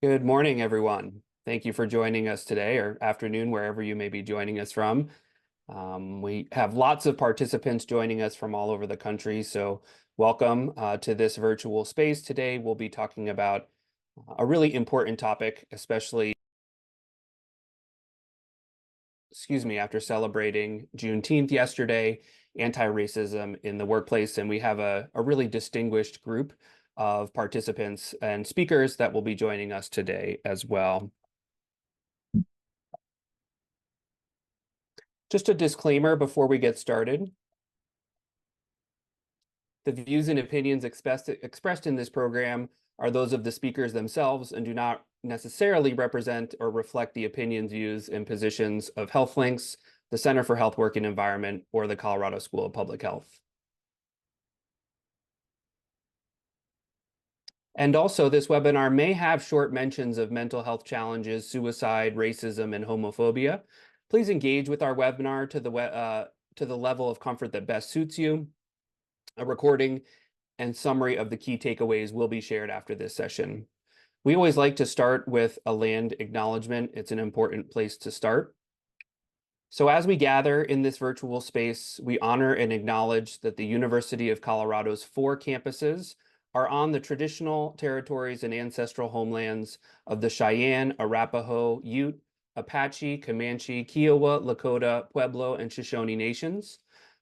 Good morning, everyone. Thank you for joining us today, or afternoon, wherever you may be joining us from. We have lots of participants joining us from all over the country, so welcome to this virtual space. Today, we'll be talking about a really important topic, especially, after celebrating Juneteenth yesterday, anti-racism in the workplace, and we have a really distinguished group of participants and speakers that will be joining us today as well. Just a disclaimer before we get started. The views and opinions expressed in this program are those of the speakers themselves and do not necessarily represent or reflect the opinions, views, and positions of HealthLinks, the Center for Health, Work, and Environment, or the Colorado School of Public Health. And also, this webinar may have short mentions of mental health challenges, suicide, racism, and homophobia. Please engage with our webinar to the level of comfort that best suits you. A recording and summary of the key takeaways will be shared after this session. We always like to start with a land acknowledgement. It's an important place to start. So as we gather in this virtual space, we honor and acknowledge that the University of Colorado's 4 campuses are on the traditional territories and ancestral homelands of the Cheyenne, Arapaho, Ute, Apache, Comanche, Kiowa, Lakota, Pueblo, and Shoshone nations.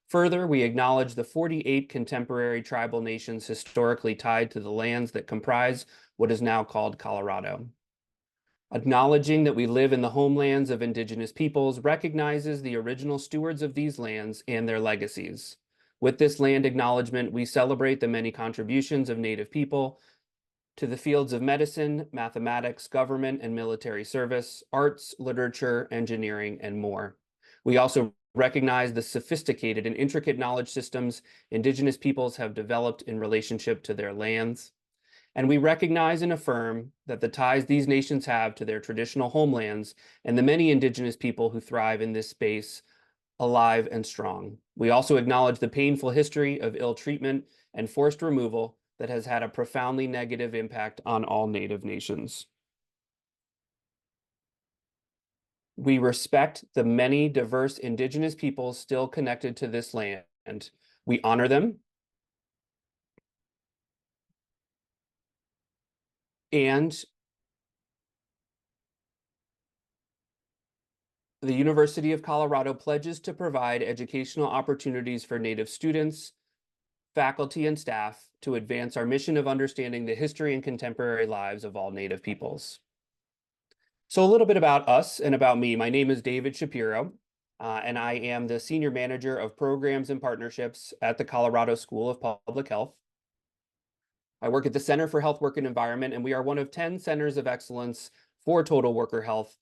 Further, we acknowledge the 48 contemporary tribal nations historically tied to the lands that comprise what is now called Colorado. Acknowledging that we live in the homelands of Indigenous peoples recognizes the original stewards of these lands and their legacies. With this land acknowledgement, we celebrate the many contributions of Native people to the fields of medicine, mathematics, government and military service, arts, literature, engineering, and more. We also recognize the sophisticated and intricate knowledge systems Indigenous peoples have developed in relationship to their lands. And we recognize and affirm that the ties these nations have to their traditional homelands and the many Indigenous people who thrive in this space alive and strong. We also acknowledge the painful history of ill treatment and forced removal that has had a profoundly negative impact on all Native nations. We respect the many diverse Indigenous peoples still connected to this land. We honor them. And the University of Colorado pledges to provide educational opportunities for Native students, faculty, and staff to advance our mission of understanding the history and contemporary lives of all Native peoples. So a little bit about us and about me. My name is David Shapiro, and I am the Senior Manager of Programs and Partnerships at the Colorado School of Public Health. I work at the Center for Health, Work, and Environment, and we are one of 10 centers of excellence for total worker health,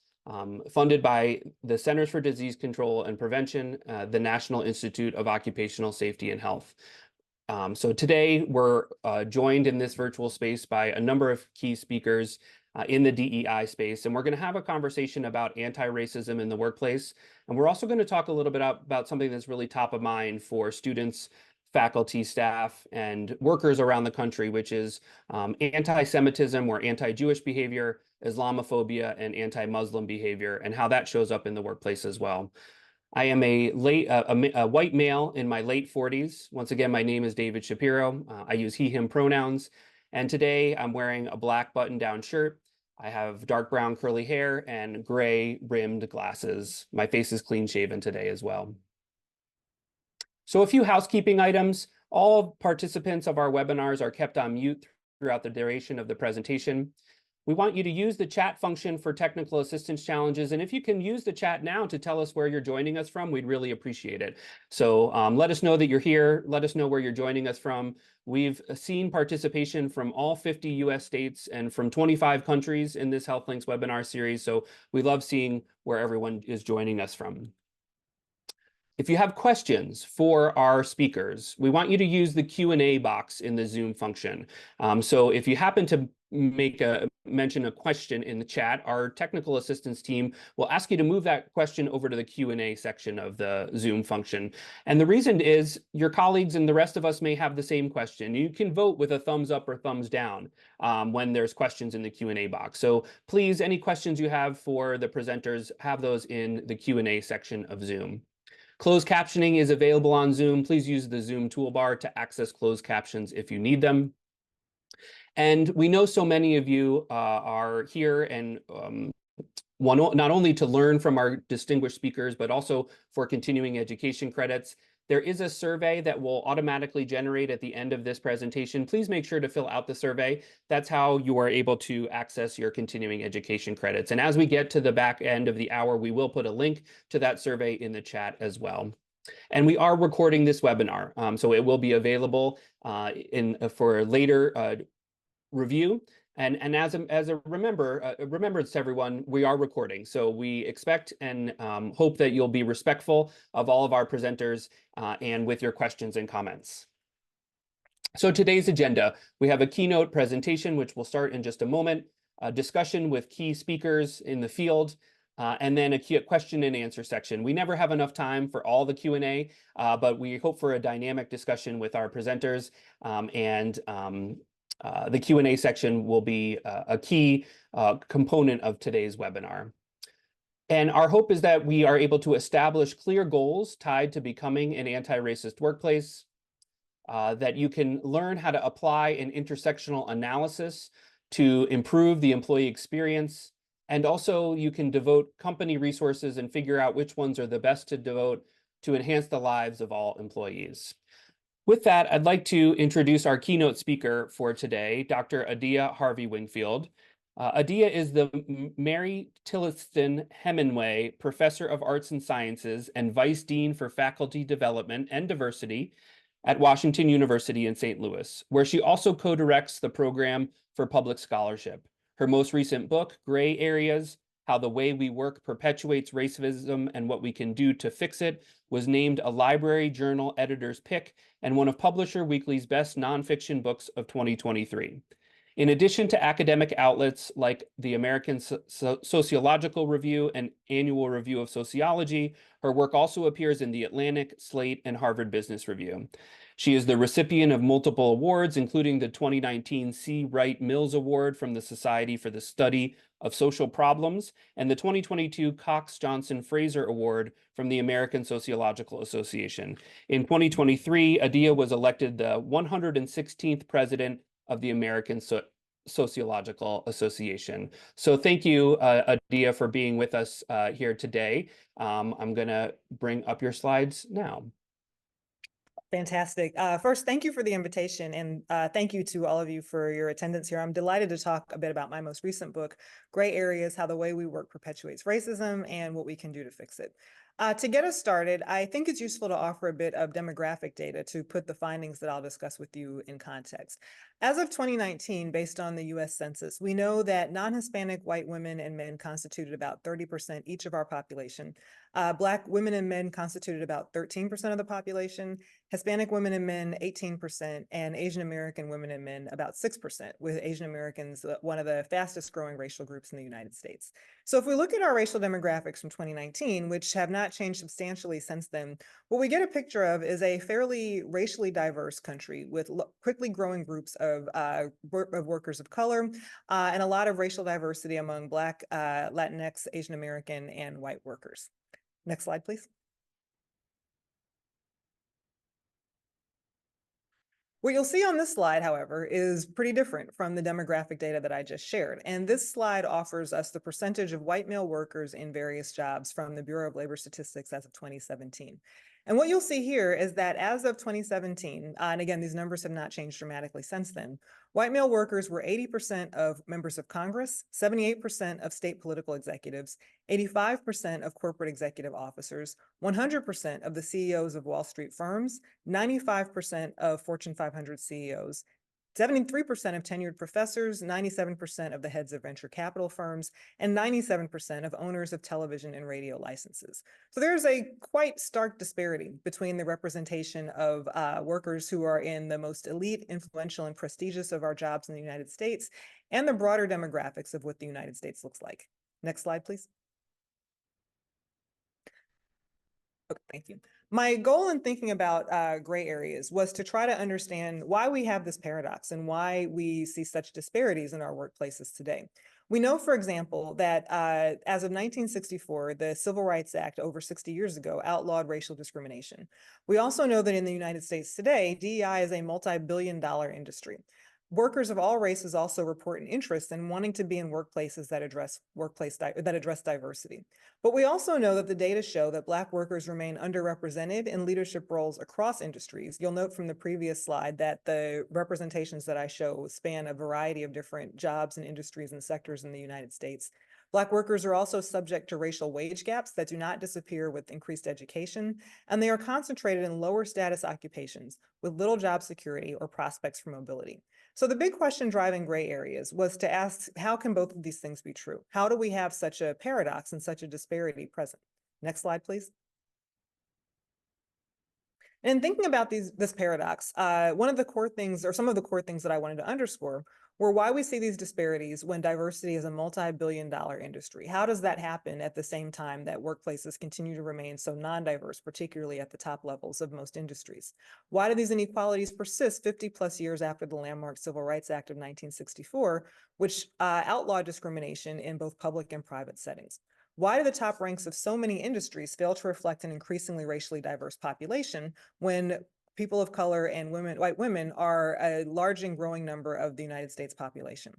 funded by the Centers for Disease Control and Prevention, the National Institute of Occupational Safety and Health. So today we're joined in this virtual space by a number of key speakers in the DEI space, and we're going to have a conversation about anti-racism in the workplace. And we're also going to talk a little bit about something that's really top of mind for students, faculty, staff, and workers around the country, which is anti-Semitism or anti-Jewish behavior, Islamophobia, and anti-Muslim behavior, and how that shows up in the workplace as well. I am a white male in my late 40s. Once again, my name is David Shapiro. I use he, him pronouns. And today I'm wearing a black button-down shirt. I have dark brown curly hair and gray rimmed glasses. My face is clean shaven today as well. So a few housekeeping items. All participants of our webinars are kept on mute throughout the duration of the presentation. We want you to use the chat function for technical assistance challenges. And if you can use the chat now to tell us where you're joining us from, we'd really appreciate it. So let us know that you're here. Let us know where you're joining us from. We've seen participation from all 50 US states and from 25 countries in this HealthLinks webinar series. So we love seeing where everyone is joining us from. If you have questions for our speakers, we want you to use the Q&A box in the Zoom function. So if you happen to mention a question in the chat, our technical assistance team will ask you to move that question over to the Q&A section of the Zoom function. And the reason is your colleagues and the rest of us may have the same question. You can vote with a thumbs up or thumbs down when there's questions in the Q&A box. So please, any questions you have for the presenters, have those in the Q&A section of Zoom. Closed captioning is available on Zoom. Please use the Zoom toolbar to access closed captions if you need them. And we know so many of you are here and not only to learn from our distinguished speakers, but also for continuing education credits. There is a survey that will automatically generate at the end of this presentation. Please make sure to fill out the survey. That's how you are able to access your continuing education credits. And as we get to the back end of the hour, we will put a link to that survey in the chat as well. And we are recording this webinar, so it will be available for later review. And as a remembrance to everyone, we are recording. So we expect and hope that you'll be respectful of all of our presenters and with your questions and comments. So today's agenda, we have a keynote presentation, which will start in just a moment, a discussion with key speakers in the field, and then a question and answer section. We never have enough time for all the Q&A, but we hope for a dynamic discussion with our presenters the Q&A section will be a key component of today's webinar. And our hope is that we are able to establish clear goals tied to becoming an anti-racist workplace, that you can learn how to apply an intersectional analysis to improve the employee experience, and also you can devote company resources and figure out which ones are the best to devote to enhance the lives of all employees. With that, I'd like to introduce our keynote speaker for today, Dr. Adia Harvey-Wingfield. Adia is the Mary Tillotson Hemingway Professor of Arts and Sciences and Vice Dean for Faculty Development and Diversity at Washington University in St. Louis, where she also co-directs the program for public scholarship. Her most recent book, Gray Areas: How the Way We Work Perpetuates Racism and What We Can Do to Fix It, was named a Library Journal editor's pick and one of Publisher Weekly's best nonfiction books of 2023. In addition to academic outlets like the American Sociological Review and Annual Review of Sociology, her work also appears in The Atlantic, Slate, and Harvard Business Review. She is the recipient of multiple awards, including the 2019 C. Wright Mills Award from the Society for the Study of Social Problems and the 2022 Cox Johnson Fraser Award from the American Sociological Association. In 2023, Adia was elected the 116th president of the American Sociological Association. So thank you, Adia, for being with us here today. I'm going to bring up your slides now. Fantastic. First, thank you for the invitation, and thank you to all of you for your attendance here. I'm delighted to talk a bit about my most recent book, Gray Areas: How the Way We Work Perpetuates Racism and What We Can Do to Fix It. To get us started, I think it's useful to offer a bit of demographic data to put the findings that I'll discuss with you in context. As of 2019, based on the US Census, we know that non-Hispanic white women and men constituted about 30% each of our population. Black women and men constituted about 13% of the population, Hispanic women and men 18%, and Asian American women and men about 6%, with Asian Americans one of the fastest growing racial groups in the United States. So if we look at our racial demographics from 2019, which have not changed substantially since then, what we get a picture of is a fairly racially diverse country with quickly growing groups of workers of color and a lot of racial diversity among Black, Latinx, Asian American, and white workers. Next slide, please. What you'll see on this slide, however, is pretty different from the demographic data that I just shared. And this slide offers us the percentage of white male workers in various jobs from the Bureau of Labor Statistics as of 2017. And what you'll see here is that as of 2017, and again, these numbers have not changed dramatically since then, white male workers were 80% of members of Congress, 78% of state political executives, 85% of corporate executive officers, 100% of the CEOs of Wall Street firms, 95% of Fortune 500 CEOs, 73% of tenured professors, 97% of the heads of venture capital firms, and 97% of owners of television and radio licenses. So there's a quite stark disparity between the representation of workers who are in the most elite, influential, and prestigious of our jobs in the United States and the broader demographics of what the United States looks like. Next slide, please. Okay, thank you. My goal in thinking about gray areas was to try to understand why we have this paradox and why we see such disparities in our workplaces today. We know, for example, that as of 1964, the Civil Rights Act over 60 years ago outlawed racial discrimination. We also know that in the United States today, DEI is a multi-billion-dollar industry. Workers of all races also report an interest in wanting to be in workplaces that address diversity. But we also know that the data show that Black workers remain underrepresented in leadership roles across industries. You'll note from the previous slide that the representations that I show span a variety of different jobs and industries and sectors in the United States. Black workers are also subject to racial wage gaps that do not disappear with increased education, and they are concentrated in lower status occupations with little job security or prospects for mobility. So the big question driving gray areas was to ask, how can both of these things be true? How do we have such a paradox and such a disparity present? Next slide, please. And in thinking about this paradox, one of the core things, or some of the core things that I wanted to underscore were why we see these disparities when diversity is a multi-billion-dollar industry. How does that happen at the same time that workplaces continue to remain so non-diverse, particularly at the top levels of most industries? Why do these inequalities persist 50 plus years after the landmark Civil Rights Act of 1964, which outlawed discrimination in both public and private settings? Why do the top ranks of so many industries fail to reflect an increasingly racially diverse population when people of color and white women are a large and growing number of the United States population?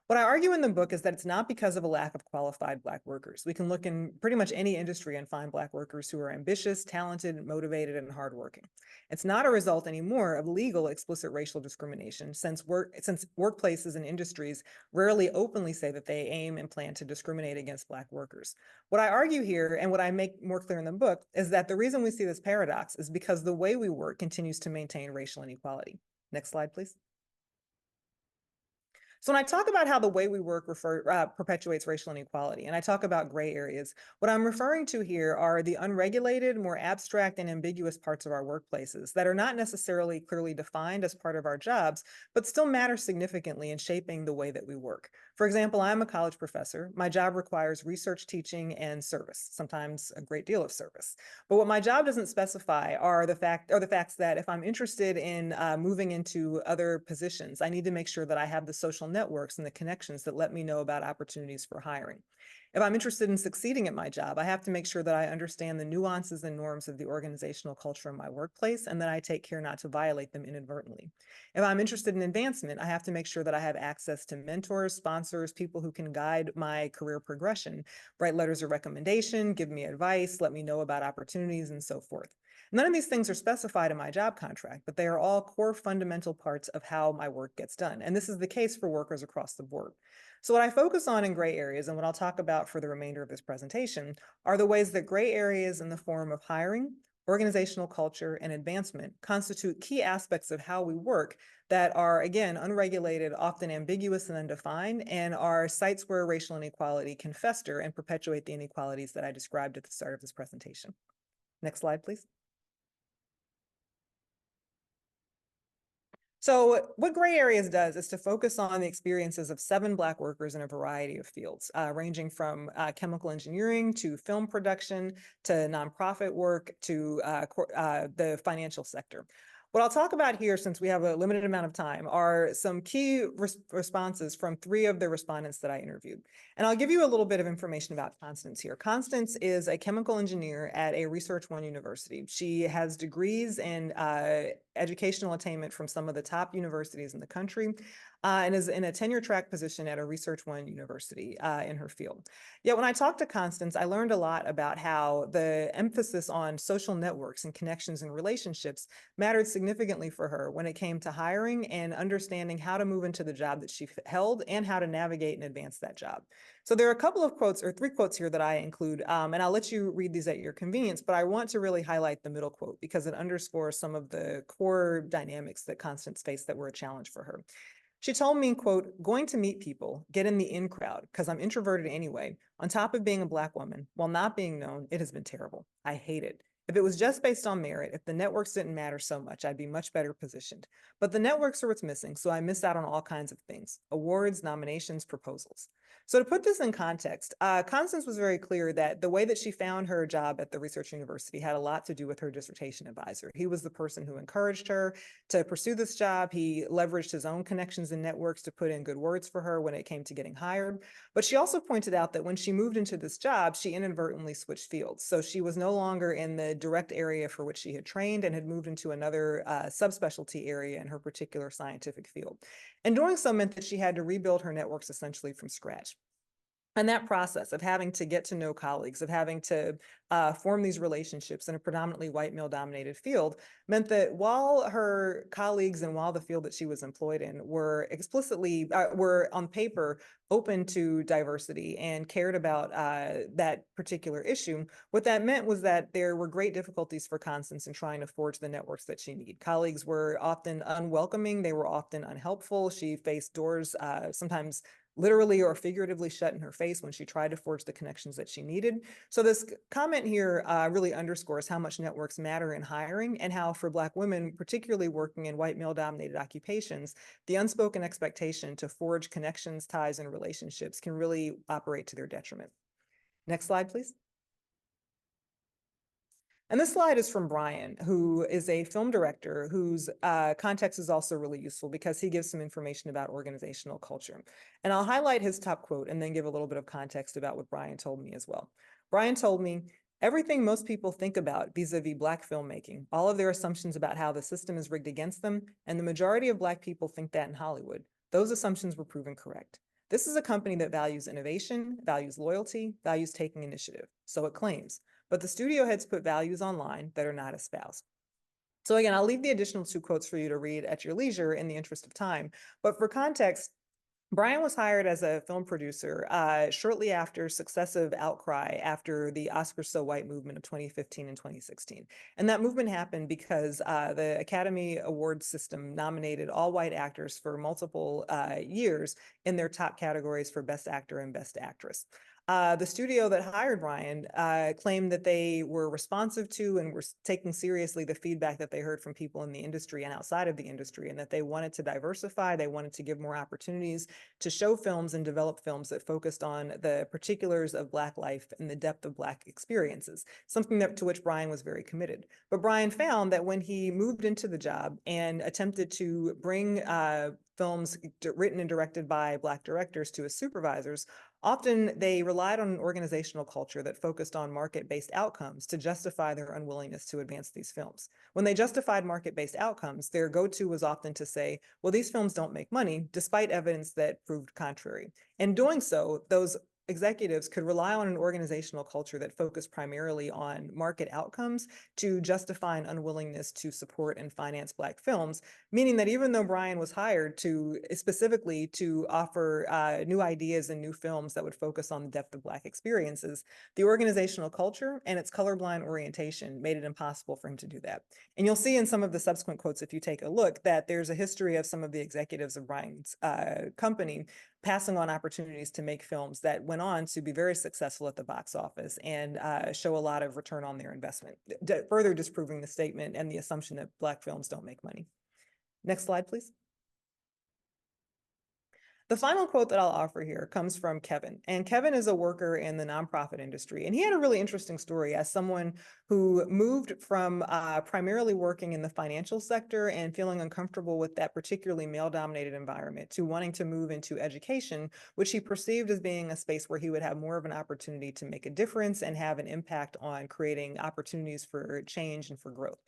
What I argue in the book is that it's not because of a lack of qualified Black workers. We can look in pretty much any industry and find Black workers who are ambitious, talented, motivated, and hardworking. It's not a result anymore of legal explicit racial discrimination, since workplaces and industries rarely openly say that they aim and plan to discriminate against Black workers. What I argue here, and what I make more clear in the book, is that the reason we see this paradox is because the way we work continues to maintain racial inequality. Next slide, please. So when I talk about how the way we work perpetuates racial inequality, and I talk about gray areas, what I'm referring to here are the unregulated, more abstract and ambiguous parts of our workplaces that are not necessarily clearly defined as part of our jobs, but still matter significantly in shaping the way that we work. For example, I'm a college professor. My job requires research, teaching, and service, sometimes a great deal of service. But what my job doesn't specify are the facts that if I'm interested in moving into other positions, I need to make sure that I have the social networks and the connections that let me know about opportunities for hiring. If I'm interested in succeeding at my job, I have to make sure that I understand the nuances and norms of the organizational culture in my workplace and that I take care not to violate them inadvertently. If I'm interested in advancement, I have to make sure that I have access to mentors, sponsors, people who can guide my career progression, write letters of recommendation, give me advice, let me know about opportunities, and so forth. None of these things are specified in my job contract, but they are all core fundamental parts of how my work gets done. And this is the case for workers across the board. So what I focus on in gray areas and what I'll talk about for the remainder of this presentation are the ways that gray areas in the form of hiring, organizational culture, and advancement constitute key aspects of how we work that are, again, unregulated, often ambiguous and undefined, and are sites where racial inequality can fester and perpetuate the inequalities that I described at the start of this presentation. Next slide, please. So what Gray Areas does is to focus on the experiences of 7 Black workers in a variety of fields, ranging from chemical engineering to film production to nonprofit work to the financial sector. What I'll talk about here, since we have a limited amount of time, are some key responses from 3 of the respondents that I interviewed. And I'll give you a little bit of information about Constance here. Constance is a chemical engineer at a Research One university. She has degrees in educational attainment from some of the top universities in the country, and is in a tenure track position at a Research One university in her field. Yet when I talked to Constance, I learned a lot about how the emphasis on social networks and connections and relationships mattered significantly for her when it came to hiring and understanding how to move into the job that she held and how to navigate and advance that job. So there are a couple of quotes, or 3 quotes here that I include, and I'll let you read these at your convenience, but I want to really highlight the middle quote because it underscores some of the core core dynamics that Constance faced that were a challenge for her. She told me, quote, going to meet people, get in the in crowd, because I'm introverted anyway, on top of being a Black woman, while not being known, it has been terrible. I hate it. If it was just based on merit, if the networks didn't matter so much, I'd be much better positioned. But the networks are what's missing, so I missed out on all kinds of things: awards, nominations, proposals. So to put this in context, Constance was very clear that the way that she found her job at the research university had a lot to do with her dissertation advisor. He was the person who encouraged her to pursue this job. He leveraged his own connections and networks to put in good words for her when it came to getting hired. But she also pointed out that when she moved into this job, she inadvertently switched fields. So she was no longer in the direct area for which she had trained and had moved into another subspecialty area in her particular scientific field. And doing so meant that she had to rebuild her networks essentially from scratch. And that process of having to get to know colleagues, of having to form these relationships in a predominantly white male-dominated field, meant that while her colleagues and while the field that she was employed in were explicitly, were on paper open to diversity and cared about that particular issue, what that meant was that there were great difficulties for Constance in trying to forge the networks that she needed. Colleagues were often unwelcoming. They were often unhelpful. She faced doors sometimes literally or figuratively shut in her face when she tried to forge the connections that she needed. So this comment here really underscores how much networks matter in hiring, and how for Black women, particularly working in white male-dominated occupations, the unspoken expectation to forge connections, ties, and relationships can really operate to their detriment. Next slide, please. And this slide is from Brian, who is a film director whose context is also really useful because he gives some information about organizational culture. And I'll highlight his top quote and then give a little bit of context about what Brian told me as well. Brian told me, everything most people think about vis-a-vis Black filmmaking, all of their assumptions about how the system is rigged against them, and the majority of Black people think that in Hollywood, those assumptions were proven correct. This is a company that values innovation, values loyalty, values taking initiative, so it claims. But the studio heads put values online that are not espoused. So again, I'll leave the additional 2 quotes for you to read at your leisure in the interest of time. But for context, Brian was hired as a film producer shortly after successive outcry after the Oscars So White movement of 2015 and 2016. And that movement happened because the Academy Awards system nominated all white actors for multiple years in their top categories for Best Actor and Best Actress. The studio that hired Brian claimed that they were responsive to and were taking seriously the feedback that they heard from people in the industry and outside of the industry, and that they wanted to diversify, they wanted to give more opportunities to show films and develop films that focused on the particulars of Black life and the depth of Black experiences, something to which Brian was very committed. But Brian found that when he moved into the job and attempted to bring films written and directed by Black directors to his supervisors, often they relied on an organizational culture that focused on market-based outcomes to justify their unwillingness to advance these films. When they justified market-based outcomes, their go-to was often to say, well, these films don't make money, despite evidence that proved contrary. In doing so, those executives could rely on an organizational culture that focused primarily on market outcomes to justify an unwillingness to support and finance Black films, meaning that even though Brian was hired to specifically to offer new ideas and new films that would focus on the depth of Black experiences, the organizational culture and its colorblind orientation made it impossible for him to do that. And you'll see in some of the subsequent quotes, if you take a look, that there's a history of some of the executives of Brian's company passing on opportunities to make films that went on to be very successful at the box office and show a lot of return on their investment, further disproving the statement and the assumption that Black films don't make money. Next slide, please. The final quote that I'll offer here comes from Kevin, and Kevin is a worker in the nonprofit industry, and he had a really interesting story as someone who moved from primarily working in the financial sector and feeling uncomfortable with that particularly male-dominated environment to wanting to move into education, which he perceived as being a space where he would have more of an opportunity to make a difference and have an impact on creating opportunities for change and for growth.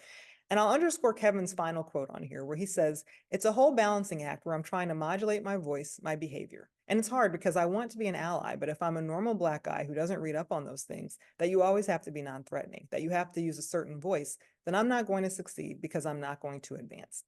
And I'll underscore Kevin's final quote on here, where he says, it's a whole balancing act where I'm trying to modulate my voice, my behavior. And it's hard because I want to be an ally, but if I'm a normal Black guy who doesn't read up on those things, that you always have to be non-threatening, that you have to use a certain voice, then I'm not going to succeed because I'm not going to advance.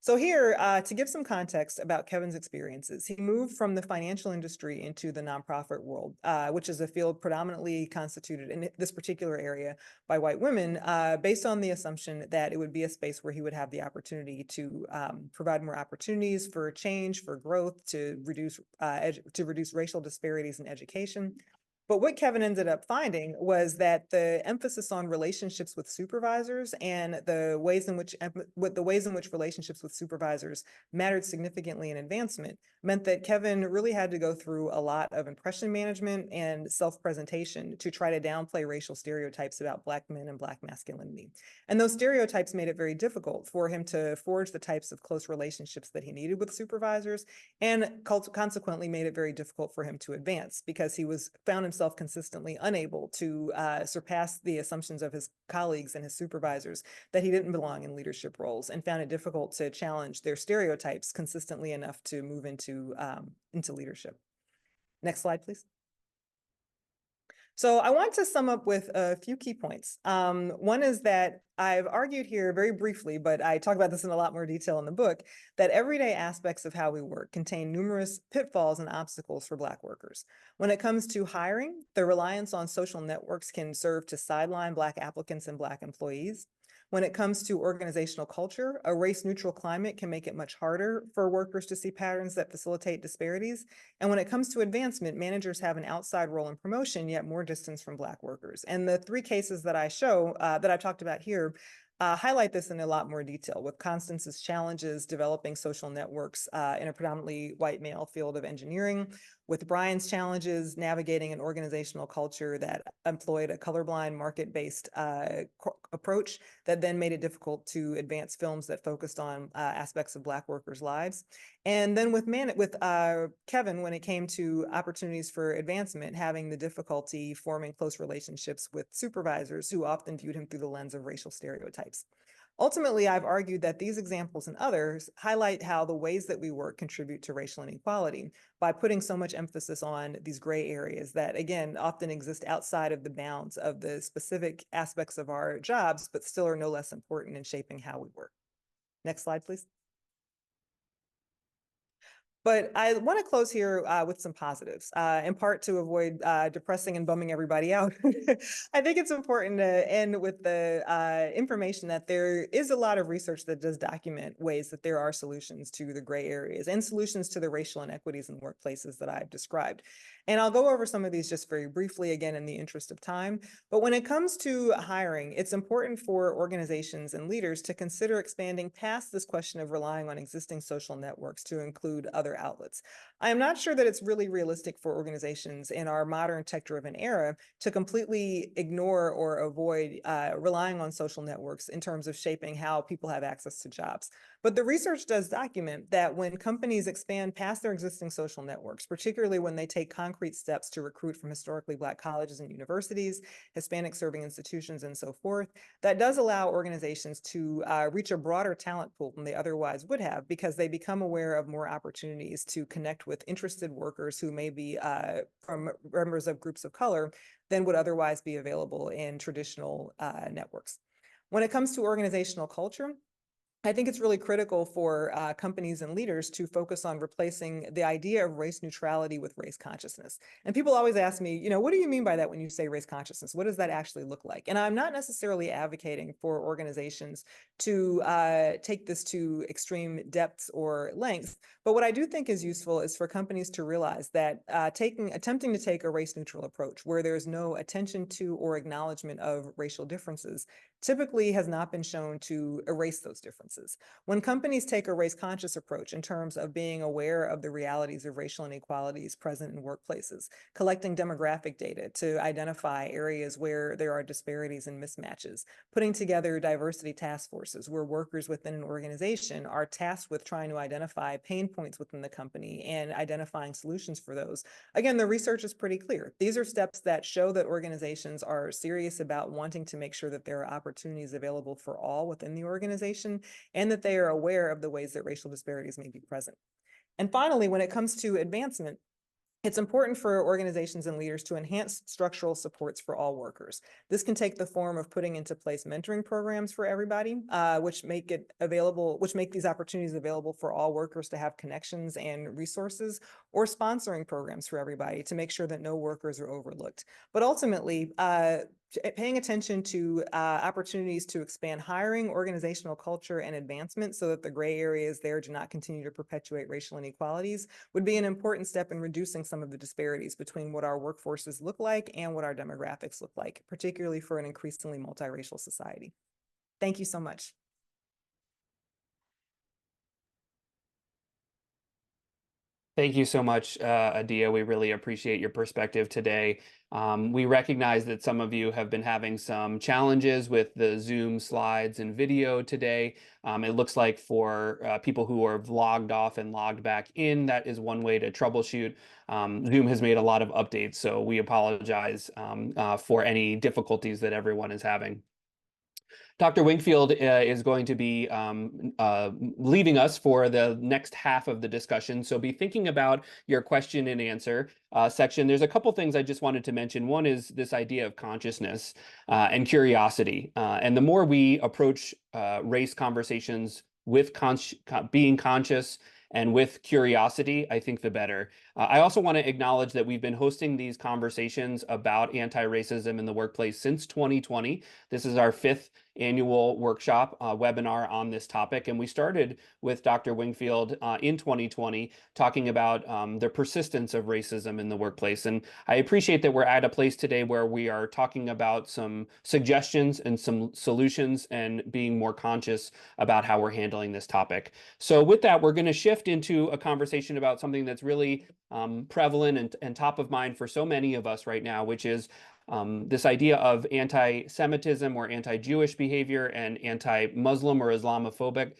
So here, to give some context about Kevin's experiences, he moved from the financial industry into the nonprofit world, which is a field predominantly constituted in this particular area by white women, based on the assumption that it would be a space where he would have the opportunity to provide more opportunities for change, for growth, to reduce racial disparities in education. But what Kevin ended up finding was that the emphasis on relationships with supervisors and the ways in which relationships with supervisors mattered significantly in advancement meant that Kevin really had to go through a lot of impression management and self-presentation to try to downplay racial stereotypes about Black men and Black masculinity. And those stereotypes made it very difficult for him to forge the types of close relationships that he needed with supervisors, and consequently made it very difficult for him to advance because he found himself consistently unable to surpass the assumptions of his colleagues and his supervisors that he didn't belong in leadership roles, and found it difficult to challenge their stereotypes consistently enough to move into leadership. Next slide, please. So I want to sum up with a few key points. One is that I've argued here very briefly, but I talk about this in a lot more detail in the book, that everyday aspects of how we work contain numerous pitfalls and obstacles for Black workers. When it comes to hiring, the reliance on social networks can serve to sideline Black applicants and Black employees. When it comes to organizational culture, a race-neutral climate can make it much harder for workers to see patterns that facilitate disparities. And when it comes to advancement, managers have an outside role in promotion, yet more distance from Black workers. And the three cases that I show, that I've talked about here, highlight this in a lot more detail, with Constance's challenges developing social networks in a predominantly white male field of engineering, with Brian's challenges navigating an organizational culture that employed a colorblind market-based approach that then made it difficult to advance films that focused on aspects of Black workers' lives. And then with Kevin, when it came to opportunities for advancement, having the difficulty forming close relationships with supervisors who often viewed him through the lens of racial stereotypes. Ultimately, I've argued that these examples and others highlight how the ways that we work contribute to racial inequality by putting so much emphasis on these gray areas that, again, often exist outside of the bounds of the specific aspects of our jobs, but still are no less important in shaping how we work. Next slide, please. But I want to close here with some positives, in part to avoid depressing and bumming everybody out. I think it's important to end with the information that there is a lot of research that does document ways that there are solutions to the gray areas and solutions to the racial inequities in workplaces that I've described. And I'll go over some of these just very briefly, again, in the interest of time. But when it comes to hiring, it's important for organizations and leaders to consider expanding past this question of relying on existing social networks to include other outlets. I am not sure that it's really realistic for organizations in our modern tech-driven era to completely ignore or avoid relying on social networks in terms of shaping how people have access to jobs. But the research does document that when companies expand past their existing social networks, particularly when they take concrete steps to recruit from historically Black colleges and universities, Hispanic serving institutions, and so forth, that does allow organizations to reach a broader talent pool than they otherwise would have, because they become aware of more opportunities to connect with interested workers who may be from members of groups of color than would otherwise be available in traditional networks. When it comes to organizational culture, I think it's really critical for companies and leaders to focus on replacing the idea of race neutrality with race consciousness. And people always ask me, what do you mean by that when you say race consciousness? What does that actually look like? And I'm not necessarily advocating for organizations to take this to extreme depths or lengths. But what I do think is useful is for companies to realize that attempting to take a race neutral approach where there's no attention to or acknowledgement of racial differences typically has not been shown to erase those differences. When companies take a race-conscious approach in terms of being aware of the realities of racial inequalities present in workplaces, collecting demographic data to identify areas where there are disparities and mismatches, putting together diversity task forces where workers within an organization are tasked with trying to identify pain points within the company and identifying solutions for those. Again, the research is pretty clear. These are steps that show that organizations are serious about wanting to make sure that there are opportunities available for all within the organization, and that they are aware of the ways that racial disparities may be present. And finally, when it comes to advancement, It's important for organizations and leaders to enhance structural supports for all workers. This can take the form of putting into place mentoring programs for everybody, which make these opportunities available for all workers to have connections and resources, or sponsoring programs for everybody to make sure that no workers are overlooked. But ultimately, paying attention to opportunities to expand hiring, organizational culture, and advancement so that the gray areas there do not continue to perpetuate racial inequalities would be an important step in reducing some of the disparities between what our workforces look like and what our demographics look like, particularly for an increasingly multiracial society. Thank you so much. Thank you so much, Adia. We really appreciate your perspective today. We recognize that some of you have been having some challenges with the Zoom slides and video today. It looks like for people who are logged off and logged back in, that is one way to troubleshoot. Zoom has made a lot of updates, so we apologize for any difficulties that everyone is having. Dr. Wingfield is going to be leaving us for the next half of the discussion. So be thinking about your question and answer section. There's a couple things I just wanted to mention. One is this idea of consciousness and curiosity. And the more we approach race conversations with being conscious and with curiosity, I think the better. I also want to acknowledge that we've been hosting these conversations about anti-racism in the workplace since 2020. This is our 5th annual workshop webinar on this topic. And we started with Dr. Wingfield in 2020 talking about the persistence of racism in the workplace. And I appreciate that we're at a place today where we are talking about some suggestions and some solutions and being more conscious about how we're handling this topic. So with that, we're going to shift into a conversation about something that's really prevalent and top of mind for so many of us right now, which is this idea of anti-Semitism or anti-Jewish behavior and anti-Muslim or Islamophobic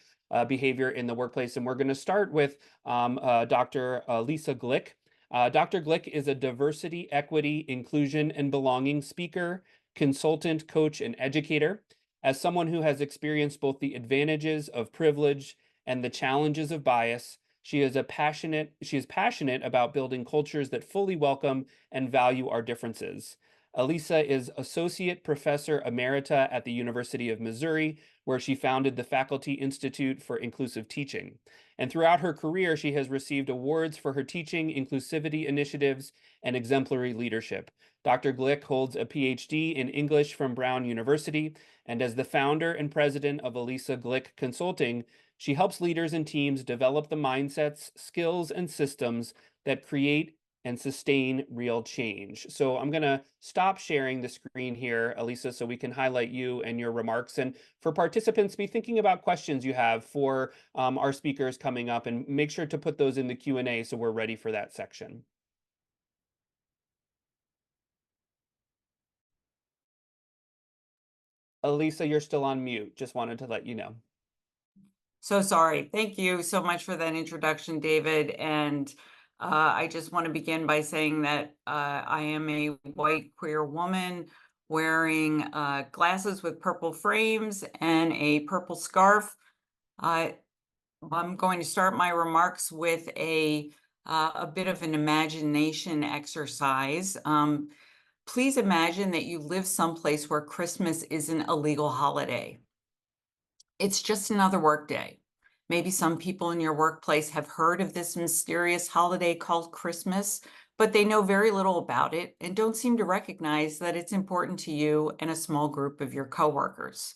behavior in the workplace. And we're going to start with Dr. Lisa Glick. Dr. Glick is a diversity, equity, inclusion, and belonging speaker, consultant, coach, and educator. As someone who has experienced both the advantages of privilege and the challenges of bias, she is passionate about building cultures that fully welcome and value our differences. Elisa is Associate Professor Emerita at the University of Missouri, where she founded the Faculty Institute for Inclusive Teaching. And throughout her career, she has received awards for her teaching, inclusivity initiatives, and exemplary leadership. Dr. Glick holds a PhD in English from Brown University, and as the founder and president of Elisa Glick Consulting, she helps leaders and teams develop the mindsets, skills, and systems that create and sustain real change. So I'm going to stop sharing the screen here, Elisa, so we can highlight you and your remarks. And for participants, be thinking about questions you have for our speakers coming up, and make sure to put those in the Q&A so we're ready for that section. Elisa, you're still on mute. Just wanted to let you know. So sorry. Thank you so much for that introduction, David. And I just want to begin by saying that I am a white queer woman wearing glasses with purple frames and a purple scarf. I'm going to start my remarks with a bit of an imagination exercise. Please imagine that you live someplace where Christmas isn't a legal holiday. It's just another work day. Maybe some people in your workplace have heard of this mysterious holiday called Christmas, but they know very little about it and don't seem to recognize that it's important to you and a small group of your coworkers.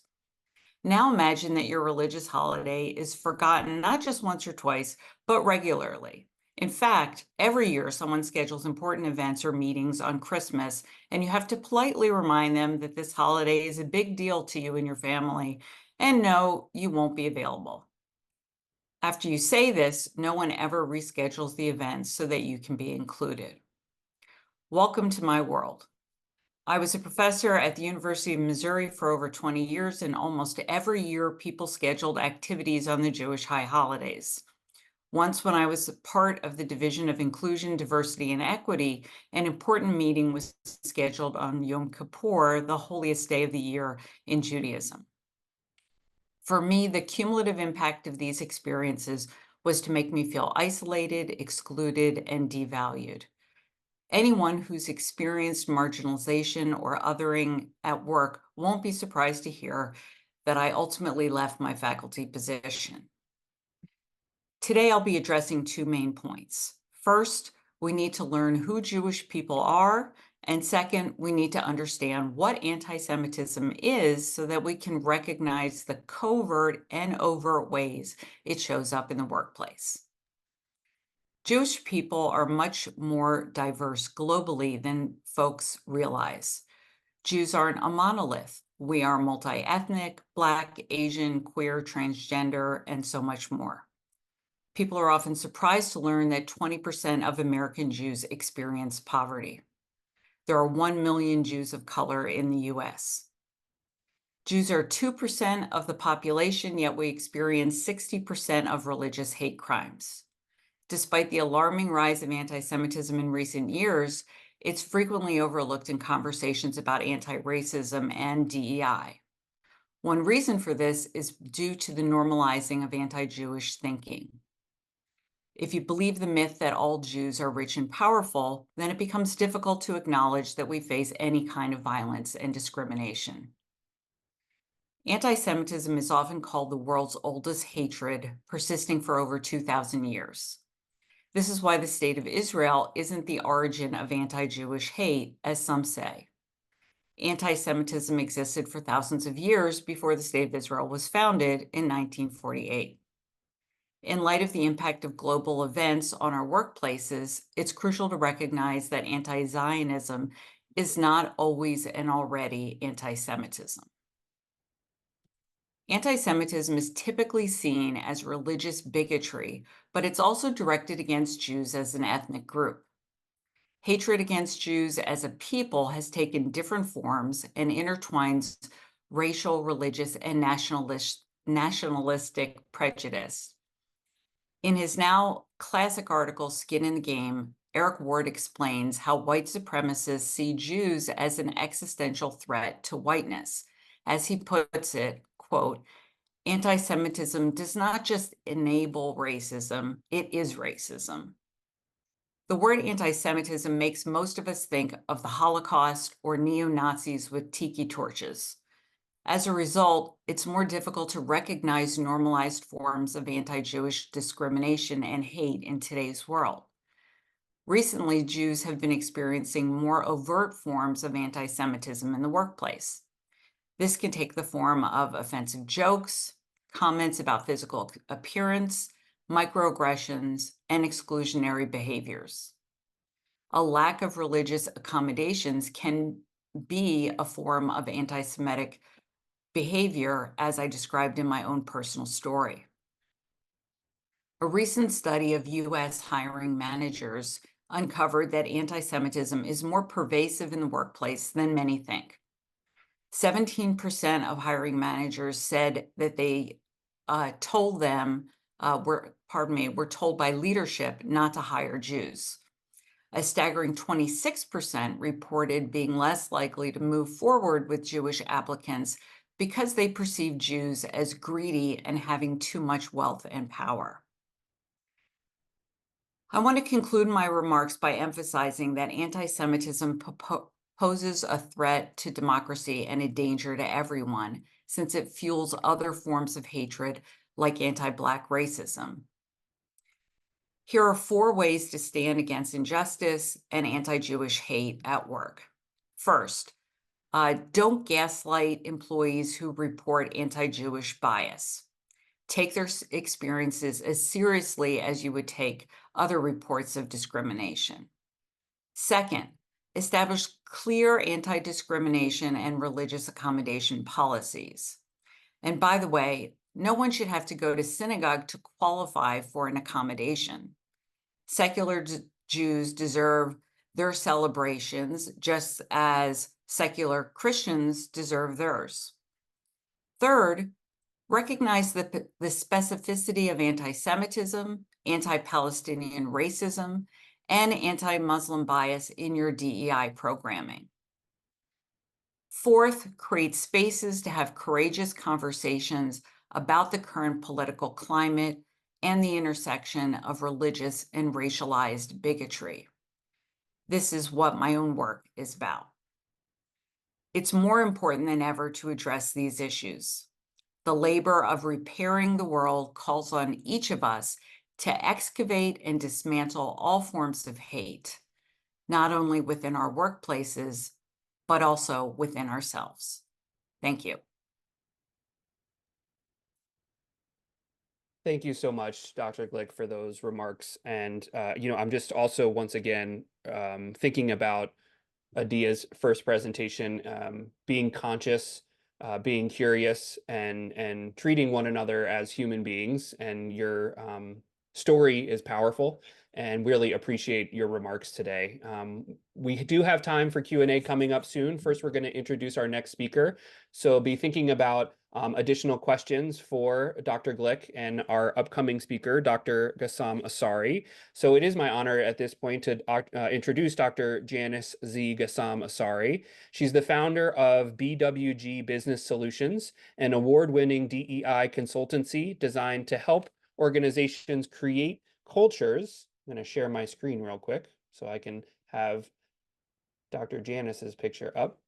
Now imagine that your religious holiday is forgotten not just once or twice, but regularly. In fact, every year someone schedules important events or meetings on Christmas, and you have to politely remind them that this holiday is a big deal to you and your family, and no, you won't be available. After you say this, no one ever reschedules the events so that you can be included. Welcome to my world. I was a professor at the University of Missouri for over 20 years, and almost every year people scheduled activities on the Jewish high holidays. Once, when I was part of the Division of Inclusion, Diversity, and Equity, an important meeting was scheduled on Yom Kippur, the holiest day of the year in Judaism. For me, the cumulative impact of these experiences was to make me feel isolated, excluded, and devalued. Anyone who's experienced marginalization or othering at work won't be surprised to hear that I ultimately left my faculty position. Today, I'll be addressing two main points. First, we need to learn who Jewish people are, and second, we need to understand what anti-Semitism is so that we can recognize the covert and overt ways it shows up in the workplace. Jewish people are much more diverse globally than folks realize. Jews aren't a monolith. We are multi-ethnic, Black, Asian, queer, transgender, and so much more. People are often surprised to learn that 20% of American Jews experience poverty. There are 1 million Jews of color in the US. Jews are 2% of the population, yet we experience 60% of religious hate crimes. Despite the alarming rise of anti-Semitism in recent years, it's frequently overlooked in conversations about anti-racism and DEI. One reason for this is due to the normalizing of anti-Jewish thinking. If you believe the myth that all Jews are rich and powerful, then it becomes difficult to acknowledge that we face any kind of violence and discrimination. Anti-Semitism is often called the world's oldest hatred, persisting for over 2,000 years. This is why the state of Israel isn't the origin of anti-Jewish hate, as some say. Anti-Semitism existed for thousands of years before the state of Israel was founded in 1948. In light of the impact of global events on our workplaces, it's crucial to recognize that anti-Zionism is not always and already anti-Semitism. Anti-Semitism is typically seen as religious bigotry, but it's also directed against Jews as an ethnic group. Hatred against Jews as a people has taken different forms and intertwines racial, religious, and nationalistic prejudice. In his now classic article, Skin in the Game, Eric Ward explains how white supremacists see Jews as an existential threat to whiteness. As he puts it, quote, anti-Semitism does not just enable racism, it is racism. The word anti-Semitism makes most of us think of the Holocaust or neo-Nazis with tiki torches. As a result, it's more difficult to recognize normalized forms of anti-Jewish discrimination and hate in today's world. Recently, Jews have been experiencing more overt forms of anti-Semitism in the workplace. This can take the form of offensive jokes, comments about physical appearance, microaggressions, and exclusionary behaviors. A lack of religious accommodations can be a form of anti-Semitic behavior, as I described in my own personal story. A recent study of US hiring managers uncovered that anti-Semitism is more pervasive in the workplace than many think. 17% of hiring managers said that they were told by leadership not to hire Jews. A staggering 26% reported being less likely to move forward with Jewish applicants because they perceive Jews as greedy and having too much wealth and power. I want to conclude my remarks by emphasizing that anti-Semitism poses a threat to democracy and a danger to everyone, since it fuels other forms of hatred like anti-Black racism. Here are 4 ways to stand against injustice and anti-Jewish hate at work. First, don't gaslight employees who report anti-Jewish bias. Take their experiences as seriously as you would take other reports of discrimination. Second, establish clear anti-discrimination and religious accommodation policies. And by the way, no one should have to go to synagogue to qualify for an accommodation. Secular Jews deserve their celebrations just as secular Christians deserve theirs. Third, recognize the specificity of anti-Semitism, anti-Palestinian racism, and anti-Muslim bias in your DEI programming. Fourth, create spaces to have courageous conversations about the current political climate and the intersection of religious and racialized bigotry. this is what my own work is about. It's more important than ever to address these issues. The labor of repairing the world calls on each of us to excavate and dismantle all forms of hate, not only within our workplaces, but also within ourselves. Thank you. Thank you so much, Dr. Glick, for those remarks. And, I'm just also, once again, thinking about Adia's first presentation, being conscious, being curious, and treating one another as human beings. And your story is powerful, and really appreciate your remarks today. We do have time for Q&A coming up soon. First, we're going to introduce our next speaker. So be thinking about additional questions for Dr. Glick and our upcoming speaker, Dr. Gassam Asari. So it is my honor at this point to introduce Dr. Janice Z. Gassam Asari. She's the founder of BWG Business Solutions, an award-winning DEI consultancy designed to help organizations create cultures. I'm going to share my screen real quick so I can have Dr. Janice's picture up.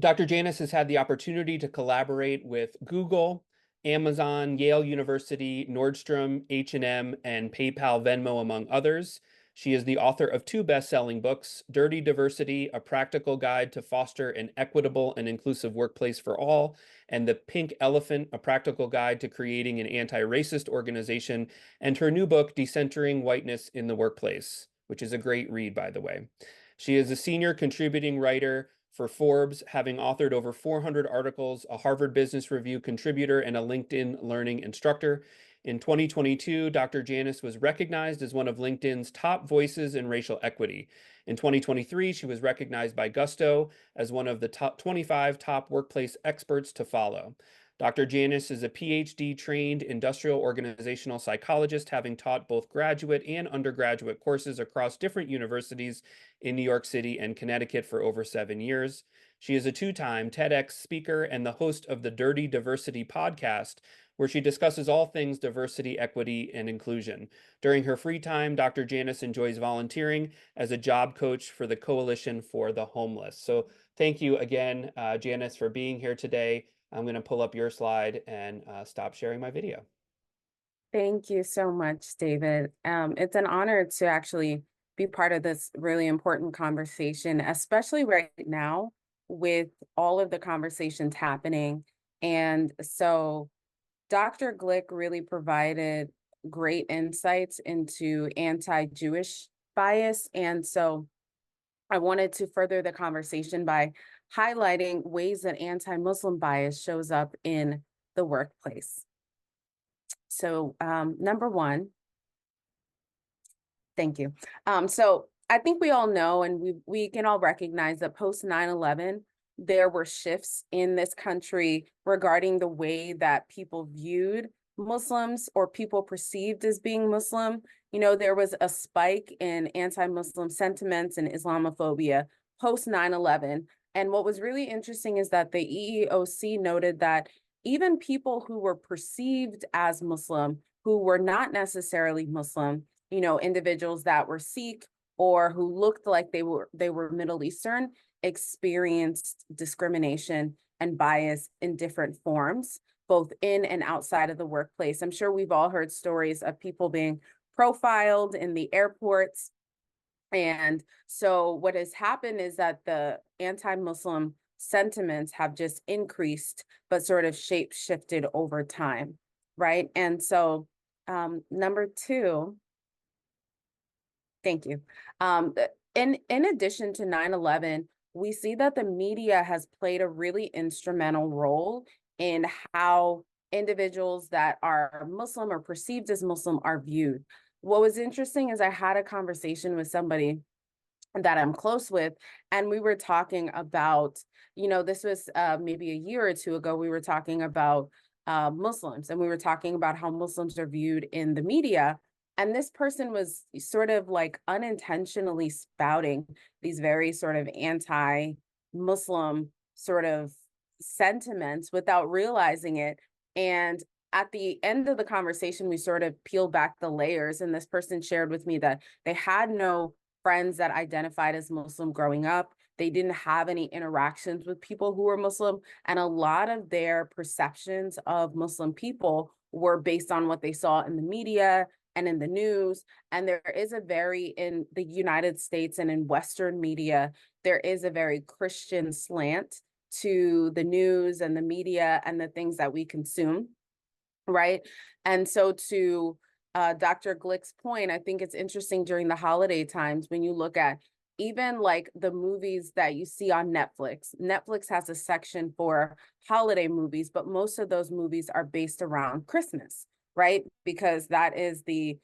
Dr. Janice has had the opportunity to collaborate with Google, Amazon, Yale University, Nordstrom, H&M, and PayPal Venmo, among others. She is the author of 2 best-selling books, Dirty Diversity, A Practical Guide to Foster an Equitable and Inclusive Workplace for All, and The Pink Elephant, A Practical Guide to Creating an Anti-Racist Organization, and her new book, Decentering Whiteness in the Workplace, which is a great read, by the way. She is a senior contributing writer for Forbes, having authored over 400 articles, a Harvard Business Review contributor, and a LinkedIn Learning instructor. In 2022, Dr. Janice was recognized as one of LinkedIn's top voices in racial equity. In 2023, she was recognized by Gusto as one of the top 25 top workplace experts to follow. Dr. Janice is a PhD-trained industrial organizational psychologist, having taught both graduate and undergraduate courses across different universities in New York City and Connecticut for over 7 years. She is a 2-time TEDx speaker and the host of the Dirty Diversity podcast, where she discusses all things diversity, equity, and inclusion. During her free time, Dr. Janice enjoys volunteering as a job coach for the Coalition for the Homeless. So thank you again, Janice, for being here today. I'm going to pull up your slide and stop sharing my video. Thank you so much, David. It's an honor to actually be part of this really important conversation, especially right now with all of the conversations happening. And so Dr. Glick really provided great insights into anti-Jewish bias. And so I wanted to further the conversation by highlighting ways that anti-Muslim bias shows up in the workplace. So number one, thank you. So I think we all know, and we can all recognize that post 9/11, there were shifts in this country regarding the way that people viewed Muslims or people perceived as being Muslim. You know, there was a spike in anti-Muslim sentiments and Islamophobia post 9/11. And what was really interesting is that the EEOC noted that even people who were perceived as Muslim, who were not necessarily Muslim, you know, individuals that were Sikh or who looked like they were Middle Eastern, experienced discrimination and bias in different forms, both in and outside of the workplace. I'm sure we've all heard stories of people being profiled in the airports. And so what has happened is that the anti-Muslim sentiments have just increased, but sort of shape-shifted over time, right? And so number two, thank you. In addition to 9/11, we see that the media has played a really instrumental role in how individuals that are Muslim or perceived as Muslim are viewed. What was interesting is I had a conversation with somebody that I'm close with, and we were talking about, you know, this was maybe a year or two ago, we were talking about Muslims, and we were talking about how Muslims are viewed in the media. And this person was sort of like unintentionally spouting these very sort of anti-Muslim sort of sentiments without realizing it. And at the end of the conversation, we sort of peeled back the layers, and this person shared with me that they had no friends that identified as Muslim growing up. They didn't have any interactions with people who were Muslim, and a lot of their perceptions of Muslim people were based on what they saw in the media and in the news. And there is a in the United States and in Western media, there is a very Christian slant to the news and the media and the things that we consume, right? And so to Dr. Glick's point, I think it's interesting during the holiday times when you look at even like the movies that you see on Netflix. Netflix has a section for holiday movies, but most of those movies are based around Christmas, right? Because that is the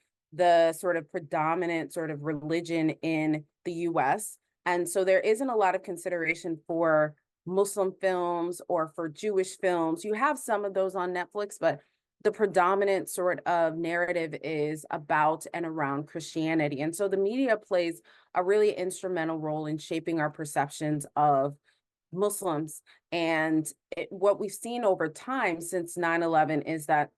sort of predominant sort of religion in the US. And so there isn't a lot of consideration for Muslim films or for Jewish films. You have some of those on Netflix, but the predominant sort of narrative is about and around Christianity. And so the media plays a really instrumental role in shaping our perceptions of Muslims. And what we've seen over time since 9/11 is that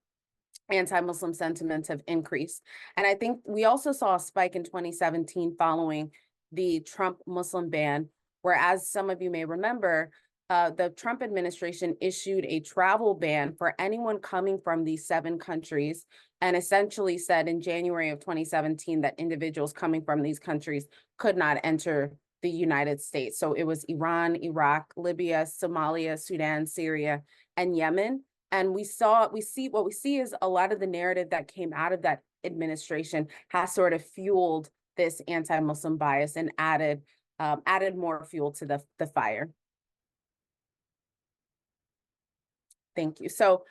anti-Muslim sentiments have increased. And I think we also saw a spike in 2017 following the Trump Muslim ban, where, as some of you may remember, the Trump administration issued a travel ban for anyone coming from these 7 countries, and essentially said in January of 2017 that individuals coming from these countries could not enter the United States. So it was Iran, Iraq, Libya, Somalia, Sudan, Syria, and Yemen. And what we see is a lot of the narrative that came out of that administration has sort of fueled this anti-Muslim bias and added more fuel to the fire. Thank you. So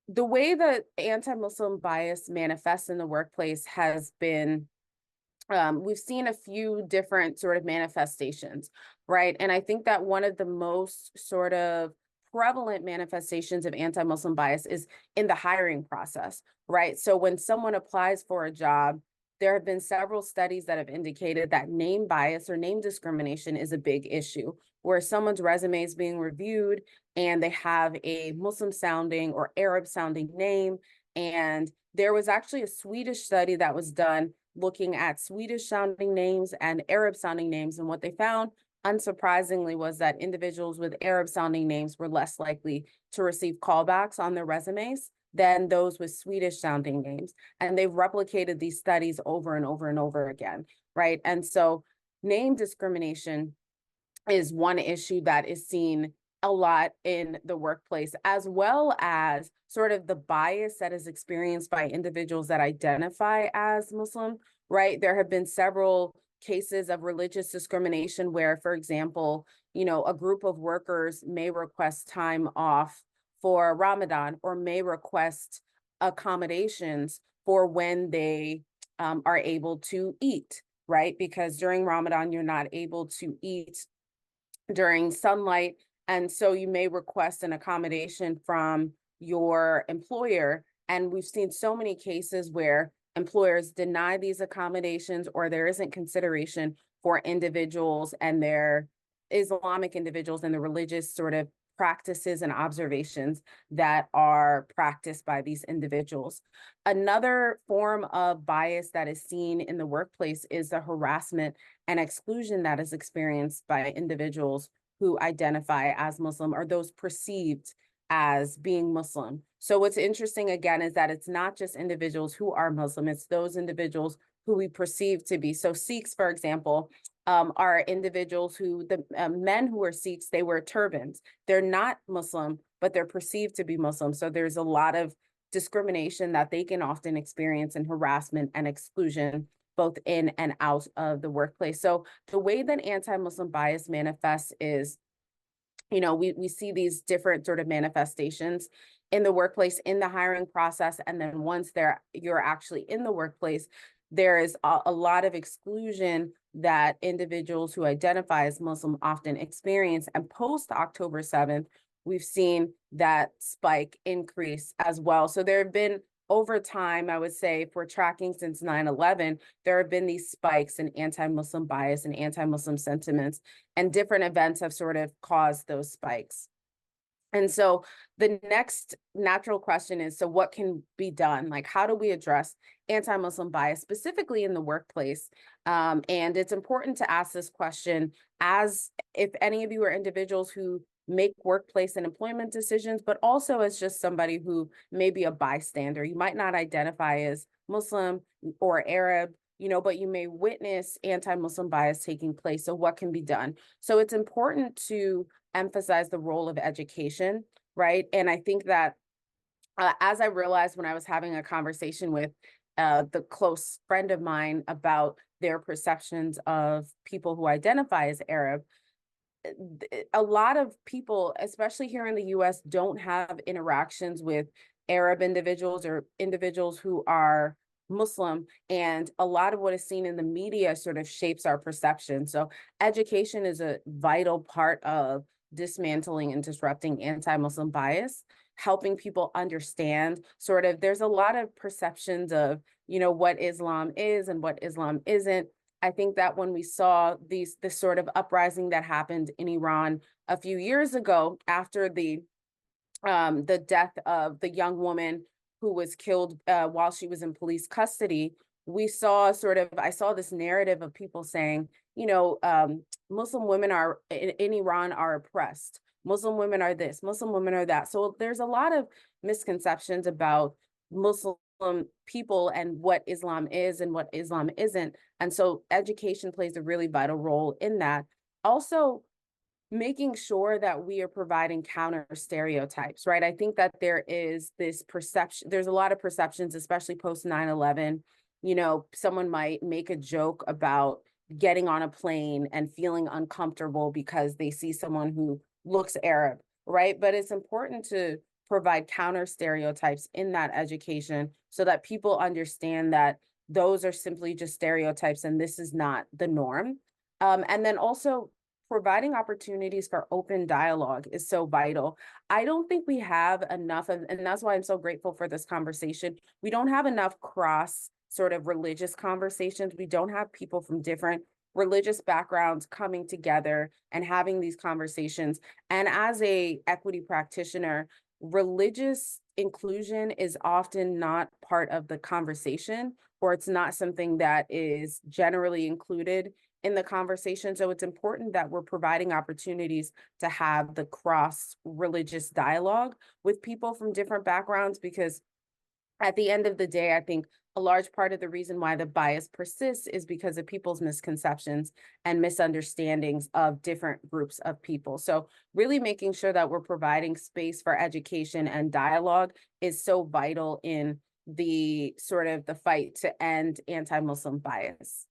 the way that anti-Muslim bias manifests in the workplace has been, we've seen a few different sort of manifestations, right? And I think that one of the most sort of prevalent manifestations of anti-Muslim bias is in the hiring process, right? So when someone applies for a job, there have been several studies that have indicated that name bias or name discrimination is a big issue, where someone's resume is being reviewed and they have a Muslim sounding or Arab sounding name. And there was actually a Swedish study that was done looking at Swedish sounding names and Arab sounding names. And what they found, unsurprisingly, was that individuals with Arab sounding names were less likely to receive callbacks on their resumes than those with Swedish sounding names. And they've replicated these studies over and over and over again, right? And so name discrimination is one issue that is seen a lot in the workplace, as well as sort of the bias that is experienced by individuals that identify as Muslim, right? There have been several cases of religious discrimination where, for example, a group of workers may request time off for Ramadan or may request accommodations for when they are able to eat, right? Because during Ramadan, you're not able to eat during sunlight. And so you may request an accommodation from your employer. And we've seen so many cases where employers deny these accommodations, or there isn't consideration for individuals and their Islamic individuals and the religious sort of practices and observations that are practiced by these individuals. Another form of bias that is seen in the workplace is the harassment and exclusion that is experienced by individuals who identify as Muslim or those perceived as being Muslim. So what's interesting, again, is that it's not just individuals who are Muslim, it's those individuals who we perceive to be. So Sikhs, for example, are individuals who, the men who are Sikhs, they wear turbans. They're not Muslim, but they're perceived to be Muslim. So there's a lot of discrimination that they can often experience, and harassment and exclusion, both in and out of the workplace. So the way that anti-Muslim bias manifests is, we see these different sort of manifestations in the workplace, in the hiring process. And then once you're actually in the workplace, there is a lot of exclusion that individuals who identify as Muslim often experience. And post October 7th, we've seen that spike increase as well. So there have been, over time, I would say, if we're tracking since 9/11, there have been these spikes in anti-Muslim bias and anti-Muslim sentiments, and different events have sort of caused those spikes. And so the next natural question is, so what can be done? Like, how do we address anti-Muslim bias, specifically in the workplace? And it's important to ask this question as if any of you are individuals who make workplace and employment decisions, but also as just somebody who may be a bystander. You might not identify as Muslim or Arab, but you may witness anti-Muslim bias taking place. So what can be done? So it's important to emphasize the role of education, right? And I think that as I realized when I was having a conversation with the close friend of mine about their perceptions of people who identify as Arab, a lot of people, especially here in the US, don't have interactions with Arab individuals or individuals who are Muslim. And a lot of what is seen in the media sort of shapes our perception. So education is a vital part of dismantling and disrupting anti-Muslim bias, helping people understand sort of, there's a lot of perceptions of, what Islam is and what Islam isn't. I think that when we saw this sort of uprising that happened in Iran a few years ago after the death of the young woman who was killed while she was in police custody, I saw this narrative of people saying, Muslim women are in Iran are oppressed. Muslim women are this, Muslim women are that. So there's a lot of misconceptions about Muslim people and what Islam is and what Islam isn't. And so education plays a really vital role in that. Also, making sure that we are providing counter stereotypes, right? I think that there is this perception, there's a lot of perceptions, especially post 9/11. Someone might make a joke about getting on a plane and feeling uncomfortable because they see someone who looks Arab, right? But it's important to provide counter stereotypes in that education so that people understand that those are simply just stereotypes and this is not the norm. And then also providing opportunities for open dialogue is so vital. I don't think we have enough of, and that's why I'm so grateful for this conversation. We don't have enough cross sort of religious conversations. We don't have people from different religious backgrounds coming together and having these conversations. And as a equity practitioner, religious inclusion is often not part of the conversation, or it's not something that is generally included in the conversation. So it's important that we're providing opportunities to have the cross-religious dialogue with people from different backgrounds, because at the end of the day, I think a large part of the reason why the bias persists is because of people's misconceptions and misunderstandings of different groups of people. So really making sure that we're providing space for education and dialogue is so vital in the sort of the fight to end anti-Muslim bias.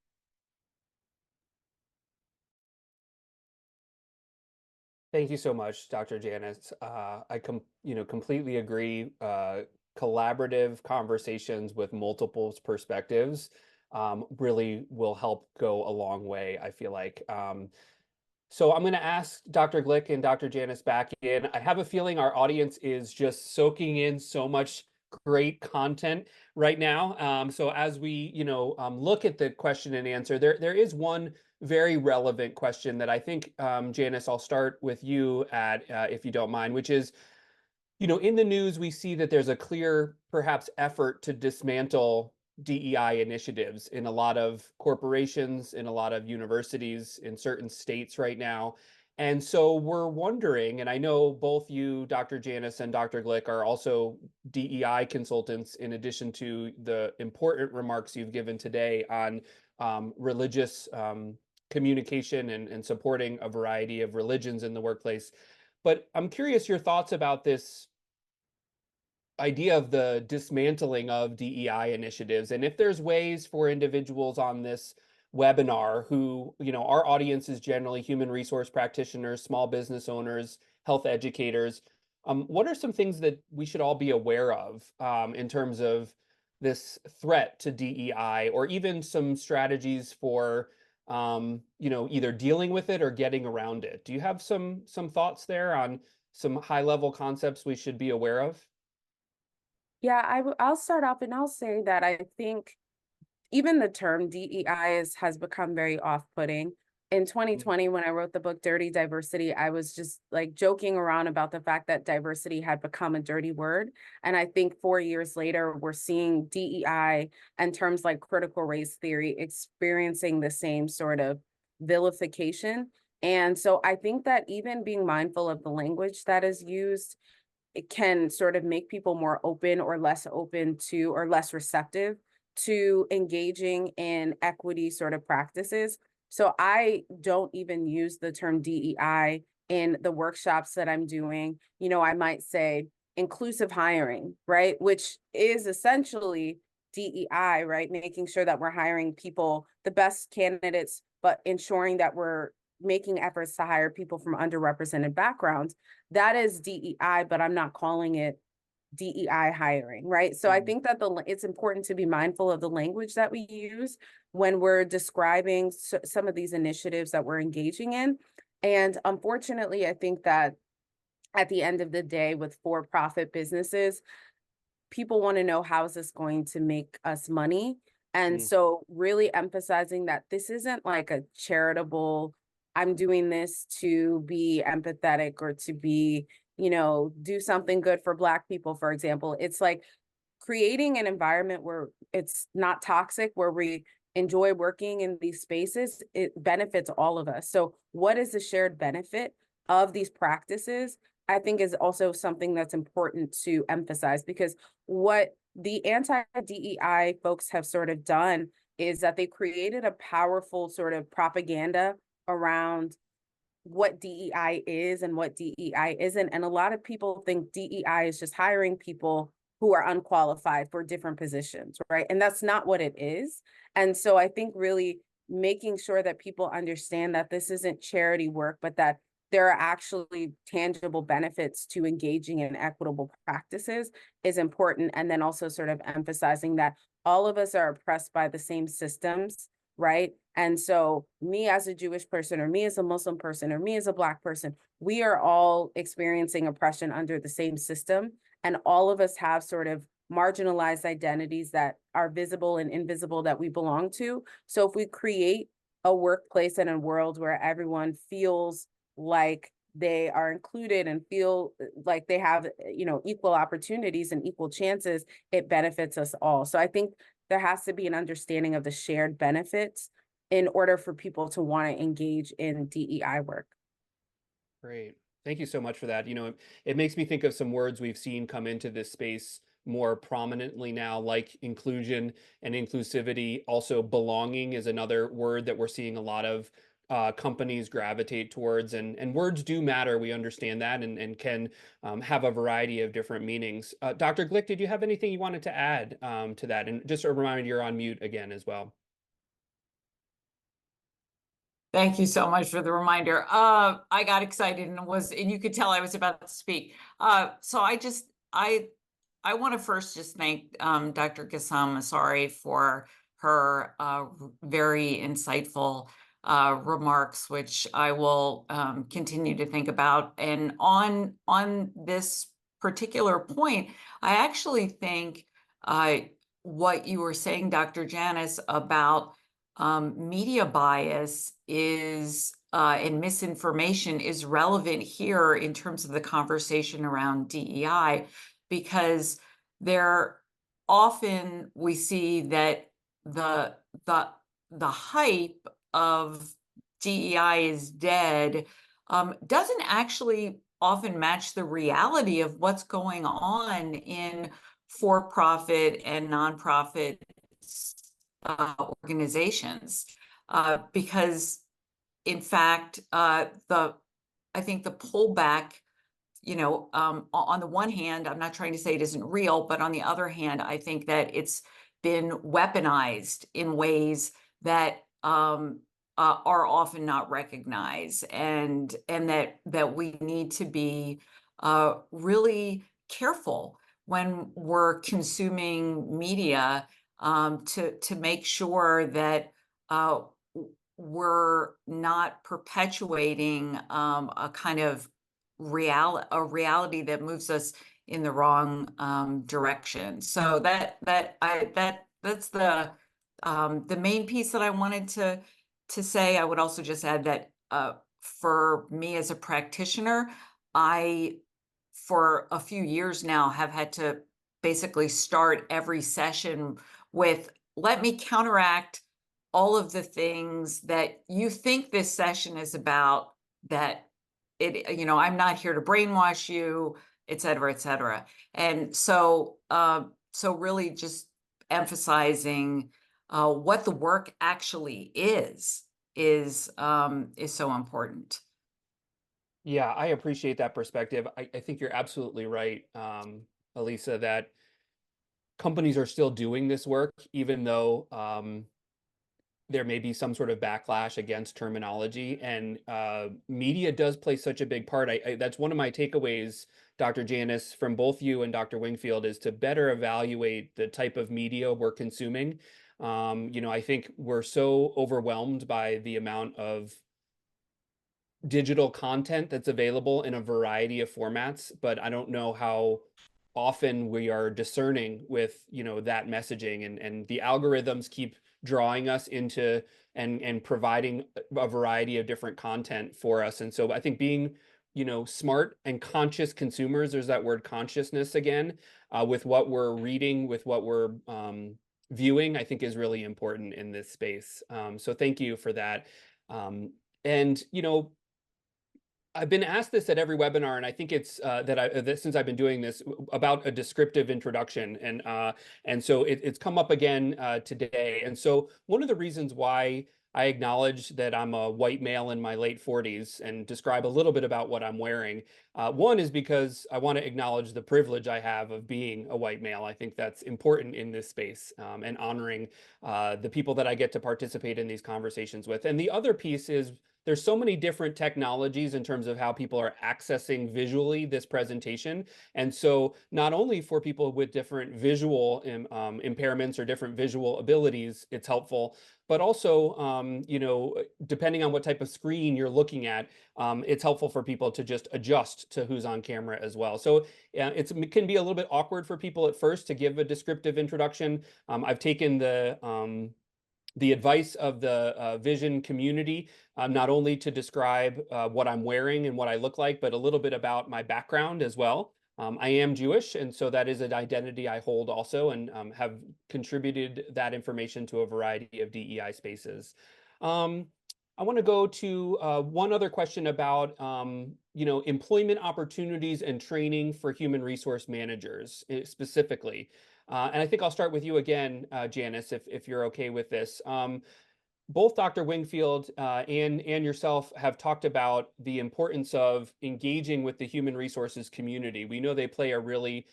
Thank you so much, Dr. Janice. I completely agree. Collaborative conversations with multiple perspectives really will help go a long way, I feel like. So I'm going to ask Dr. Glick and Dr. Janice back in. I have a feeling our audience is just soaking in so much great content right now. So as we, look at the question and answer, there is one very relevant question that I think, Janice, I'll start with you at, if you don't mind, which is, in the news, we see that there's a clear, perhaps, effort to dismantle DEI initiatives in a lot of corporations, in a lot of universities, in certain states right now. And so we're wondering, and I know both you, Dr. Janice and Dr. Glick, are also DEI consultants, in addition to the important remarks you've given today on religious communication and supporting a variety of religions in the workplace. But I'm curious your thoughts about this idea of the dismantling of DEI initiatives, and if there's ways for individuals on this webinar who, our audience is generally human resource practitioners, small business owners, health educators. What are some things that we should all be aware of in terms of this threat to DEI, or even some strategies for, either dealing with it or getting around it? Do you have some thoughts there on some high level concepts we should be aware of? Yeah, I'll start off and I'll say that I think even the term DEI has become very off-putting. in 2020, when I wrote the book Dirty Diversity, I was just like joking around about the fact that diversity had become a dirty word. And I think 4 years later, we're seeing DEI and terms like critical race theory experiencing the same sort of vilification. And so I think that even being mindful of the language that is used, it can sort of make people more open or less open to, or less receptive to engaging in equity sort of practices. So I don't even use the term DEI in the workshops that I'm doing. You know, I might say inclusive hiring, right? Which is essentially DEI, right? Making sure that we're hiring people, the best candidates, but ensuring that we're making efforts to hire people from underrepresented backgrounds. That is DEI, but I'm not calling it DEI hiring, right? So I think that it's important to be mindful of the language that we use when we're describing some of these initiatives that we're engaging in. And unfortunately, I think that at the end of the day, with for-profit businesses, people want to know, how is this going to make us money? And so really emphasizing that this isn't like a charitable, I'm doing this to be empathetic or to be, you know, do something good for Black people, for example. It's like creating an environment where it's not toxic, where we enjoy working in these spaces. It benefits all of us. So what is the shared benefit of these practices? I think is also something that's important to emphasize, because what the anti-DEI folks have sort of done is that they created a powerful sort of propaganda around what DEI is and what DEI isn't. And a lot of people think DEI is just hiring people who are unqualified for different positions, right? And that's not what it is. And so I think really making sure that people understand that this isn't charity work, but that there are actually tangible benefits to engaging in equitable practices is important. And then also sort of emphasizing that all of us are oppressed by the same systems, right? And so me as a Jewish person, or me as a Muslim person, or me as a Black person, we are all experiencing oppression under the same system. And all of us have sort of marginalized identities that are visible and invisible that we belong to. So if we create a workplace and a world where everyone feels like they are included and feel like they have, you know, equal opportunities and equal chances, it benefits us all. So I think there has to be an understanding of the shared benefits in order for people to want to engage in DEI work. Great. Thank you so much for that. You know, it makes me think of some words we've seen come into this space more prominently now, like inclusion and inclusivity. Also, belonging is another word that we're seeing a lot of companies gravitate towards. And words do matter. We understand that, and can have a variety of different meanings. Dr. Glick, did you have anything you wanted to add to that? And just a reminder, you're on mute again as well. Thank you so much for the reminder. I got excited and you could tell I was about to speak. So I want to first just thank Dr. Ghassan Masari for her very insightful remarks, which I will continue to think about. And on this particular point, I actually think what you were saying, Dr. Janice, about media bias is and misinformation is relevant here in terms of the conversation around DEI, because there often we see that the hype of DEI is dead doesn't actually often match the reality of what's going on in for-profit and nonprofit organizations, because in fact, I think the pullback, you know, on the one hand, I'm not trying to say it isn't real, but on the other hand, I think that it's been weaponized in ways that are often not recognized, and that we need to be really careful when we're consuming media, to make sure that we're not perpetuating a kind of reality that moves us in the wrong direction. So that's the main piece that I wanted to say, I would also just add that for me as a practitioner, I, for a few years now, have had to basically start every session with, let me counteract all of the things that you think this session is about, that I'm not here to brainwash you, et cetera, et cetera. And so, so really just emphasizing what the work actually is so important. Yeah, I appreciate that perspective. I think you're absolutely right, Elisa, that companies are still doing this work, even though there may be some sort of backlash against terminology. And media does play such a big part. That's one of my takeaways, Dr. Janice, from both you and Dr. Wingfield, is to better evaluate the type of media we're consuming. I think we're so overwhelmed by the amount of digital content that's available in a variety of formats, but I don't know how often we are discerning with, that messaging, and the algorithms keep drawing us into and providing a variety of different content for us. And so I think being, smart and conscious consumers, there's that word consciousness again, with what we're reading, with what we're viewing, I think is really important in this space. So thank you for that. And, I've been asked this at every webinar, and I think it's that since I've been doing this, about a descriptive introduction, and so it's come up again today. And so one of the reasons why I acknowledge that I'm a white male in my late 40s and describe a little bit about what I'm wearing, one is because I want to acknowledge the privilege I have of being a white male. I think that's important in this space, and honoring the people that I get to participate in these conversations with. And the other piece is, there's so many different technologies in terms of how people are accessing visually this presentation. And so not only for people with different visual impairments or different visual abilities, it's helpful, but also, depending on what type of screen you're looking at, it's helpful for people to just adjust to who's on camera as well. So it can be a little bit awkward for people at first to give a descriptive introduction. I've taken the advice of the vision community, not only to describe what I'm wearing and what I look like, but a little bit about my background as well. I am Jewish, and so that is an identity I hold also, and have contributed that information to a variety of DEI spaces. I want to go to one other question about employment opportunities and training for human resource managers specifically. And I think I'll start with you again, Janice, if you're okay with this. Both Dr. Wingfield and yourself have talked about the importance of engaging with the human resources community. We know they play a really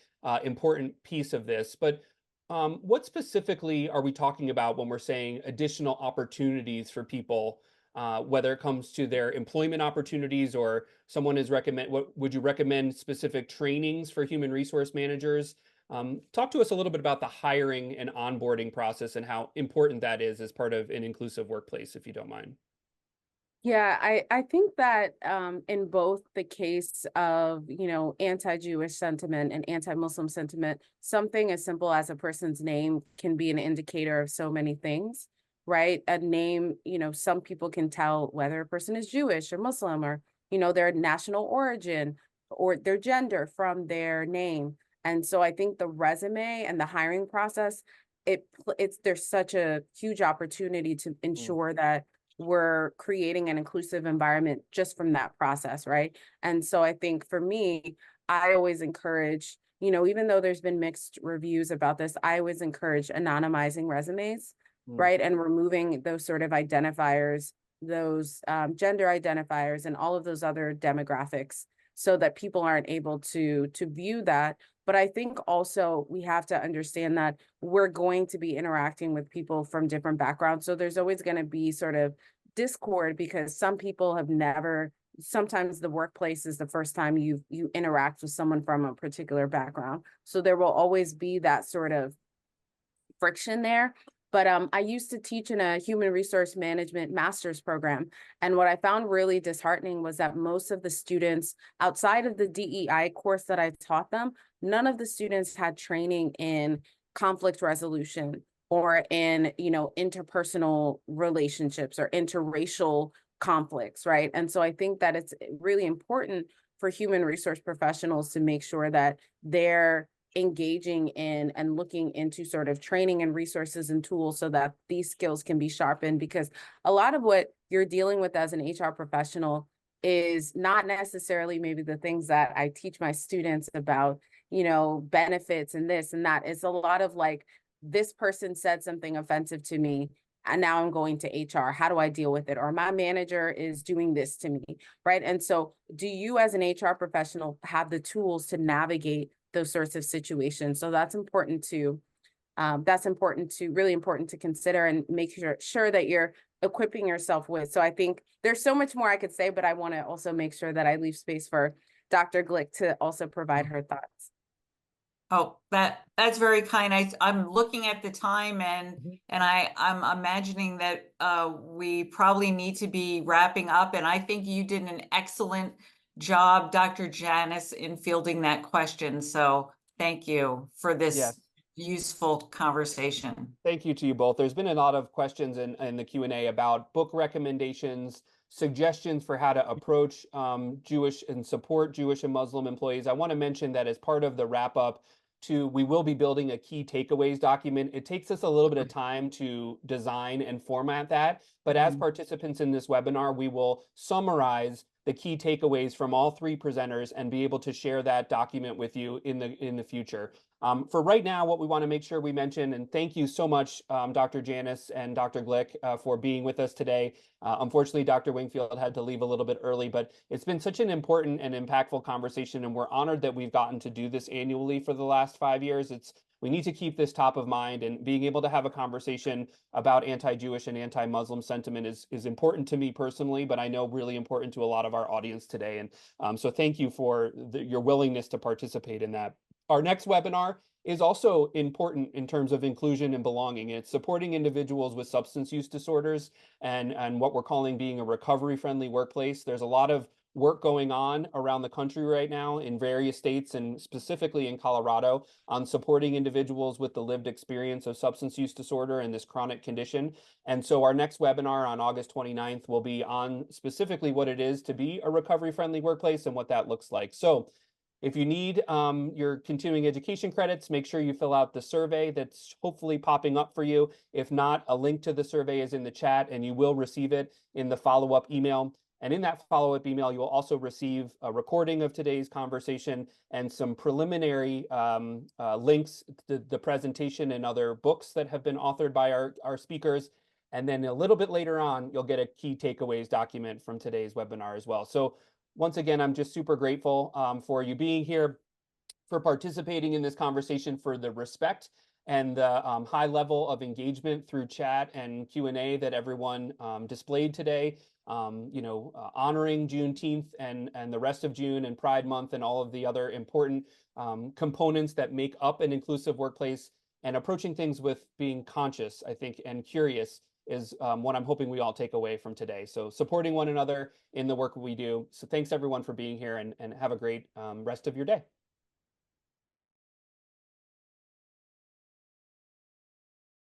important piece of this, but what specifically are we talking about when we're saying additional opportunities for people, whether it comes to their employment opportunities, or someone is what would you recommend specific trainings for human resource managers? Talk to us a little bit about the hiring and onboarding process and how important that is as part of an inclusive workplace, if you don't mind. Yeah, I think that in both the case of, anti-Jewish sentiment and anti-Muslim sentiment, something as simple as a person's name can be an indicator of so many things, right? A name, some people can tell whether a person is Jewish or Muslim, or, their national origin or their gender from their name. And so I think the resume and the hiring process, there's such a huge opportunity to ensure that we're creating an inclusive environment just from that process, right? And so I think for me, I always encourage, even though there's been mixed reviews about this, I always encourage anonymizing resumes, right? And removing those sort of identifiers, those gender identifiers, and all of those other demographics, so that people aren't able to view that. But I think also we have to understand that we're going to be interacting with people from different backgrounds. So there's always going to be sort of discord, because some people have never, sometimes the workplace is the first time you interact with someone from a particular background. So there will always be that sort of friction there. But I used to teach in a human resource management master's program. And what I found really disheartening was that most of the students, outside of the DEI course that I taught them, none of the students had training in conflict resolution, or in, interpersonal relationships or interracial conflicts, right? And so I think that it's really important for human resource professionals to make sure that they're engaging in and looking into sort of training and resources and tools so that these skills can be sharpened, because a lot of what you're dealing with as an HR professional is not necessarily maybe the things that I teach my students about, benefits and this and that. It's a lot of like, this person said something offensive to me and now I'm going to HR. How do I deal with it? Or my manager is doing this to me, right? And so do you as an HR professional have the tools to navigate those sorts of situations? So that's important to really important to consider and make sure that you're equipping yourself with. So I think there's so much more I could say, but I want to also make sure that I leave space for Dr. Glick to also provide her thoughts. Oh, that's very kind. I'm looking at the time and I'm imagining that we probably need to be wrapping up. And I think you did an excellent job, Dr. Janice, in fielding that question. So thank you for this Yes. useful conversation. Thank you to you both. There's been a lot of questions in the Q&A about book recommendations, suggestions for how to approach Jewish and support Jewish and Muslim employees. I want to mention that as part of the wrap up, we will be building a key takeaways document. It takes us a little bit of time to design and format that, but as participants in this webinar, we will summarize the key takeaways from all three presenters and be able to share that document with you in the future. For right now, what we want to make sure we mention, and thank you so much, Dr. Janice and Dr. Glick, for being with us today. Unfortunately, Dr. Wingfield had to leave a little bit early, but it's been such an important and impactful conversation, and we're honored that we've gotten to do this annually for the last 5 years. We need to keep this top of mind, and being able to have a conversation about anti-Jewish and anti-Muslim sentiment is important to me personally, but I know really important to a lot of our audience today. And so thank you for your willingness to participate in that. Our next webinar is also important in terms of inclusion and belonging. It's supporting individuals with substance use disorders and what we're calling being a recovery-friendly workplace. There's a lot of work going on around the country right now in various states and specifically in Colorado on supporting individuals with the lived experience of substance use disorder and this chronic condition. And so our next webinar on August 29th will be on specifically what it is to be a recovery-friendly workplace and what that looks like. So if you need your continuing education credits, make sure you fill out the survey that's hopefully popping up for you. If not, a link to the survey is in the chat and you will receive it in the follow-up email. And in that follow-up email, you will also receive a recording of today's conversation and some preliminary links to the presentation and other books that have been authored by our speakers. And then a little bit later on, you'll get a key takeaways document from today's webinar as well. So once again, I'm just super grateful for you being here, for participating in this conversation, for the respect and the high level of engagement through chat and Q&A that everyone displayed today. Honoring Juneteenth and the rest of June and Pride Month and all of the other important components that make up an inclusive workplace, and approaching things with being conscious, I think, and curious is what I'm hoping we all take away from today. So supporting one another in the work we do. So thanks everyone for being here, and have a great rest of your day.